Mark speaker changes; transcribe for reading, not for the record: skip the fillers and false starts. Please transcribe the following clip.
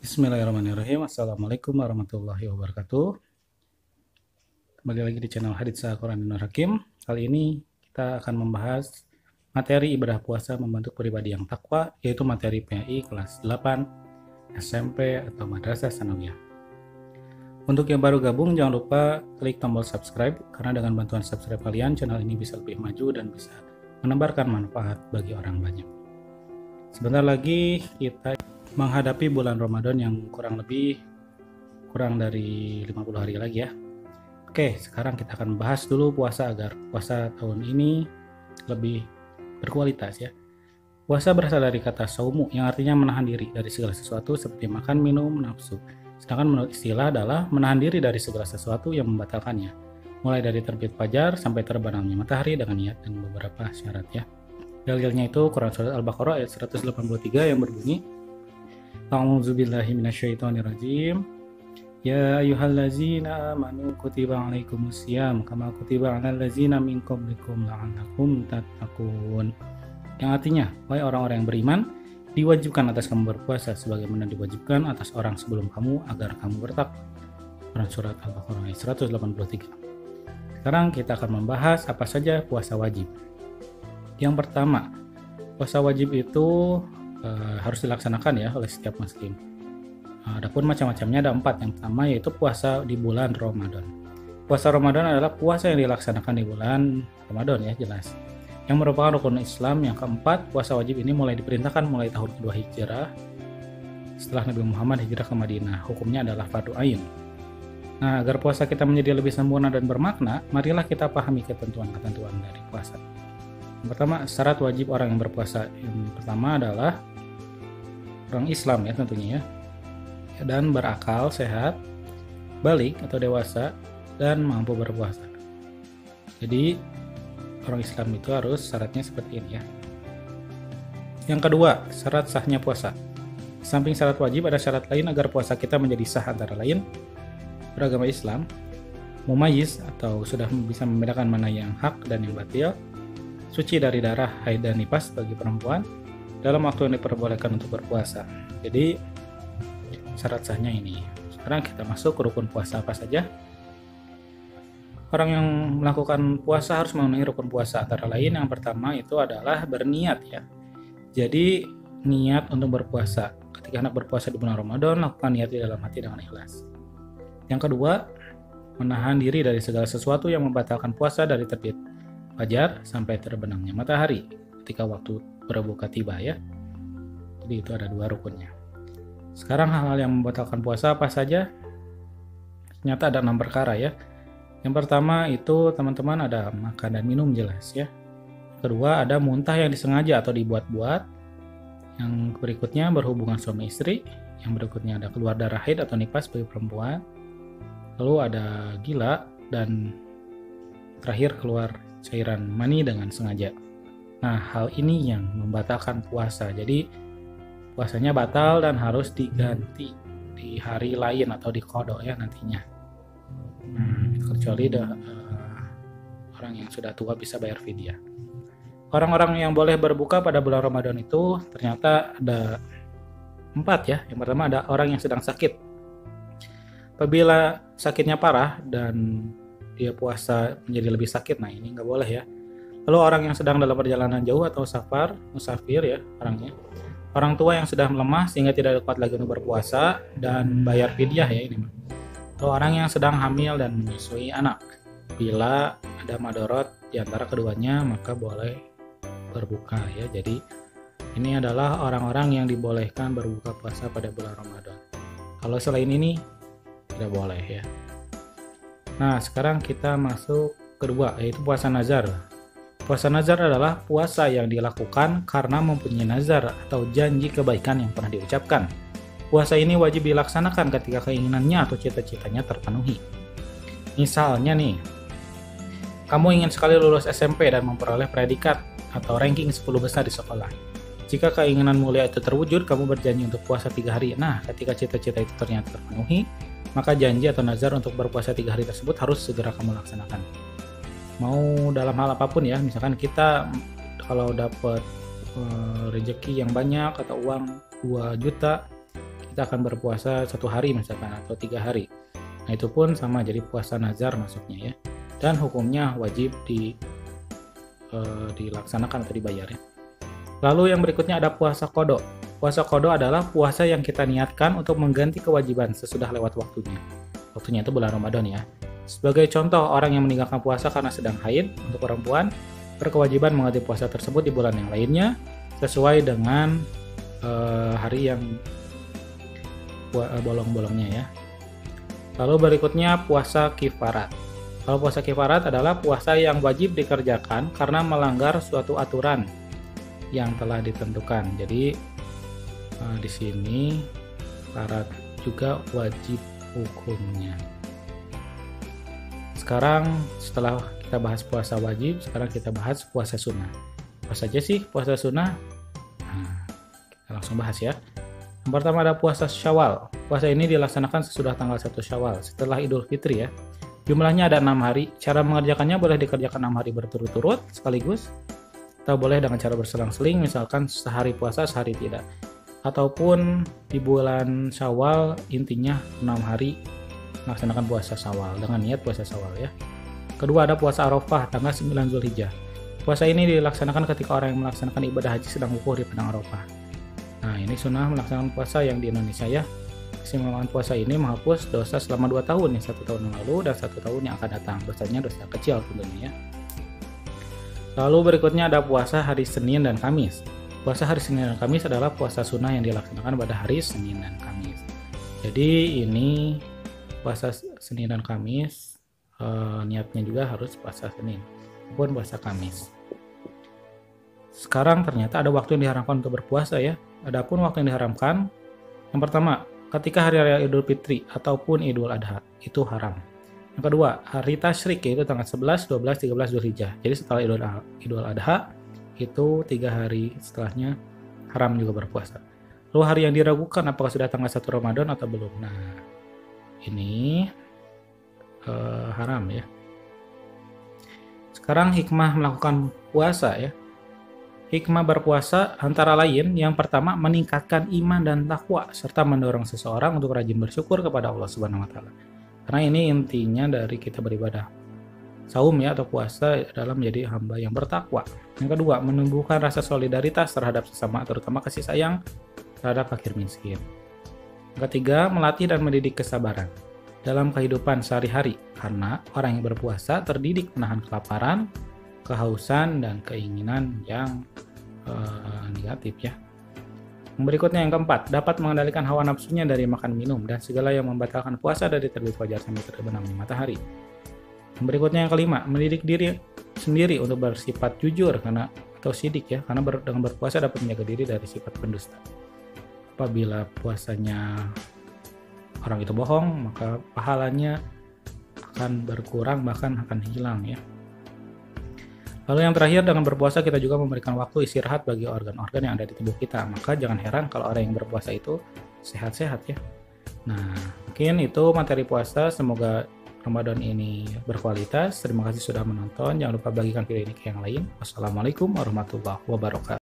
Speaker 1: Bismillahirrahmanirrahim. Assalamualaikum warahmatullahi wabarakatuh. Kembali lagi di channel Hadits Al-Quran dan Hakim. Kali ini kita akan membahas materi ibadah puasa membentuk pribadi yang takwa, yaitu materi PAI kelas 8 SMP atau Madrasah Tsanawiyah. Untuk yang baru gabung, jangan lupa klik tombol subscribe, karena dengan bantuan subscribe kalian, channel ini bisa lebih maju dan bisa menebarkan manfaat bagi orang banyak. Sebentar lagi kita menghadapi bulan Ramadan yang kurang dari 50 hari lagi ya. Oke, sekarang kita akan bahas dulu puasa agar puasa tahun ini lebih berkualitas ya. Puasa berasal dari kata saumu yang artinya menahan diri dari segala sesuatu seperti makan, minum, nafsu. Sedangkan menurut istilah adalah menahan diri dari segala sesuatu yang membatalkannya. Mulai dari terbit fajar sampai terbenamnya matahari dengan niat dan beberapa syarat ya. Dalilnya itu Quran Surat Al-Baqarah ayat 183 yang berbunyi, A'udzubillahi minasyaitonirrajim. Ya ayyuhallazina amanu kutiba alaikumusiyam kama kutiba alal ladzina min qablikum la'allakum tattaqun. Yang artinya, wahai orang-orang yang beriman, diwajibkan atas kamu berpuasa sebagaimana diwajibkan atas orang sebelum kamu agar kamu bertakwa. Quran Surat Al-Baqarah ayat 183. Sekarang kita akan membahas apa saja puasa wajib. Yang pertama, puasa wajib itu harus dilaksanakan ya oleh setiap muslim. Adapun macam-macamnya ada 4. Yang pertama yaitu puasa di bulan Ramadan. Puasa Ramadan adalah puasa yang dilaksanakan di bulan Ramadan ya, jelas. Yang merupakan rukun Islam. Yang keempat, puasa wajib ini mulai diperintahkan mulai tahun kedua Hijrah setelah Nabi Muhammad hijrah ke Madinah. Hukumnya adalah fardu ain. Nah, agar puasa kita menjadi lebih sempurna dan bermakna, marilah kita pahami ketentuan-ketentuan dari puasa. Yang pertama, syarat wajib orang yang berpuasa. Yang pertama adalah orang Islam ya tentunya ya, dan berakal sehat, balik atau dewasa, dan mampu berpuasa. Jadi orang Islam itu harus syaratnya seperti ini ya. Yang kedua, syarat sahnya puasa. Samping syarat wajib, ada syarat lain agar puasa kita menjadi sah, antara lain beragama Islam, mumayyiz atau sudah bisa membedakan mana yang hak dan yang batil, suci dari darah haid dan nifas bagi perempuan dalam waktu yang diperbolehkan untuk berpuasa. Jadi syarat sahnya ini. Sekarang kita masuk ke rukun puasa apa saja. Orang yang melakukan puasa harus memenuhi rukun puasa, antara lain yang pertama itu adalah berniat ya. Jadi niat untuk berpuasa. Ketika hendak berpuasa di bulan Ramadan, lakukan niat di dalam hati dengan ikhlas. Yang kedua, menahan diri dari segala sesuatu yang membatalkan puasa dari terbit fajar sampai terbenamnya matahari ketika waktu berbuka tiba ya. Jadi itu ada 2 rukunnya. Sekarang hal-hal yang membatalkan puasa apa saja? Ternyata ada 6 perkara ya. Yang pertama itu teman-teman ada makan dan minum, jelas ya. Kedua ada muntah yang disengaja atau dibuat-buat. Yang berikutnya berhubungan suami istri. Yang berikutnya ada keluar darah haid atau nifas bagi perempuan. Lalu ada gila, dan terakhir keluar cairan mani dengan sengaja. Nah, hal ini yang membatalkan puasa. Jadi puasanya batal dan harus diganti di hari lain atau di qada ya nantinya. Kecuali orang yang sudah tua bisa bayar fidyah. Orang-orang yang boleh berbuka pada bulan Ramadan itu ternyata ada 4 ya. Yang pertama ada orang yang sedang sakit. Apabila sakitnya parah dan dia puasa menjadi lebih sakit, nah ini nggak boleh ya. Lalu orang yang sedang dalam perjalanan jauh atau musafir ya orangnya. Orang tua yang sudah melemah sehingga tidak kuat lagi untuk berpuasa dan bayar fidyah ya ini. Atau orang yang sedang hamil dan menyusui anak. Bila ada madorot di antara keduanya maka boleh berbuka ya. Jadi ini adalah orang-orang yang dibolehkan berbuka puasa pada bulan Ramadan. Kalau selain ini tidak boleh ya. Nah, sekarang kita masuk kedua, yaitu puasa nazar. Puasa nazar adalah puasa yang dilakukan karena mempunyai nazar atau janji kebaikan yang pernah diucapkan. Puasa ini wajib dilaksanakan ketika keinginannya atau cita-citanya terpenuhi. Misalnya nih, kamu ingin sekali lulus SMP dan memperoleh predikat atau ranking 10 besar di sekolah. Jika keinginan mulia itu terwujud, kamu berjanji untuk puasa 3 hari. Nah, ketika cita-cita itu ternyata terpenuhi, maka janji atau nazar untuk berpuasa 3 hari tersebut harus segera kamu laksanakan. Mau dalam hal apapun ya, misalkan kita kalau dapat rezeki yang banyak atau uang 2 juta, kita akan berpuasa 1 hari misalkan atau 3 hari. Nah itu pun sama, jadi puasa nazar masuknya ya. Dan hukumnya wajib dilaksanakan atau dibayar ya. Lalu yang berikutnya ada puasa qadha. Puasa qadha adalah puasa yang kita niatkan untuk mengganti kewajiban sesudah lewat waktunya. Waktunya itu bulan Ramadan ya. Sebagai contoh, orang yang meninggalkan puasa karena sedang haid untuk perempuan berkewajiban mengganti puasa tersebut di bulan yang lainnya sesuai dengan hari yang bolong-bolongnya ya. Lalu berikutnya puasa kifarat. Kalau puasa kifarat adalah puasa yang wajib dikerjakan karena melanggar suatu aturan yang telah ditentukan. Jadi di sini syarat juga wajib hukumnya. Sekarang setelah kita bahas puasa wajib, sekarang kita bahas puasa sunnah. Apa saja sih puasa sunnah? Nah, kita langsung bahas ya. Yang pertama ada puasa Syawal. Puasa ini dilaksanakan sesudah tanggal 1 Syawal, setelah Idul Fitri ya. Jumlahnya ada 6 hari. Cara mengerjakannya boleh dikerjakan 6 hari berturut-turut sekaligus, atau boleh dengan cara berselang-seling, misalkan sehari puasa, sehari tidak. Ataupun di bulan Syawal, intinya 6 hari melaksanakan puasa Syawal dengan niat puasa Syawal ya. Kedua ada puasa Arafah tanggal 9 Zulhijjah. Puasa ini dilaksanakan ketika orang yang melaksanakan ibadah haji sedang wukuf di padang Arafah. Nah, ini sunnah melaksanakan puasa yang di Indonesia ya. Keistimewaan puasa ini menghapus dosa selama 2 tahun, yang 1 tahun yang lalu dan 1 tahun yang akan datang. Dosanya dosa kecil tentunya ya. Lalu berikutnya ada puasa hari Senin dan Kamis. Puasa hari Senin dan Kamis adalah puasa sunnah yang dilaksanakan pada hari Senin dan Kamis. Jadi ini puasa Senin dan Kamis, niatnya juga harus puasa Senin maupun puasa Kamis. Sekarang ternyata ada waktu yang diharamkan untuk berpuasa ya. Adapun waktu yang diharamkan, yang pertama, ketika hari raya Idul Fitri ataupun Idul Adha, itu haram. Yang kedua, hari tasyrik yaitu tanggal 11, 12, 13 Zulhijjah. Jadi setelah Idul Adha, itu 3 hari setelahnya haram juga berpuasa. Lalu hari yang diragukan apakah sudah tanggal 1 Ramadan atau belum. Nah, ini haram ya. Sekarang hikmah melakukan puasa ya. Hikmah berpuasa antara lain yang pertama meningkatkan iman dan takwa serta mendorong seseorang untuk rajin bersyukur kepada Allah Subhanahu wa taala. Karena ini intinya dari kita beribadah. Saum ya atau puasa adalah menjadi hamba yang bertakwa. Yang kedua, menumbuhkan rasa solidaritas terhadap sesama terutama kasih sayang terhadap fakir miskin. Yang ketiga, melatih dan mendidik kesabaran dalam kehidupan sehari-hari karena orang yang berpuasa terdidik menahan kelaparan, kehausan dan keinginan yang negatif ya. Yang berikutnya yang keempat, dapat mengendalikan hawa nafsunya dari makan minum dan segala yang membatalkan puasa dari terbit fajar sampai terbenamnya matahari. Yang berikutnya yang kelima, mendidik diri sendiri untuk bersifat jujur atau sidik ya, karena dengan berpuasa dapat menjaga diri dari sifat pendusta. Apabila puasanya orang itu bohong, maka pahalanya akan berkurang bahkan akan hilang ya. Lalu yang terakhir, dengan berpuasa kita juga memberikan waktu istirahat bagi organ-organ yang ada di tubuh kita. Maka jangan heran kalau orang yang berpuasa itu sehat-sehat ya. Nah, mungkin itu materi puasa. Semoga Ramadan ini berkualitas. Terima kasih sudah menonton. Jangan lupa bagikan video ini ke yang lain. Wassalamualaikum warahmatullahi wabarakatuh.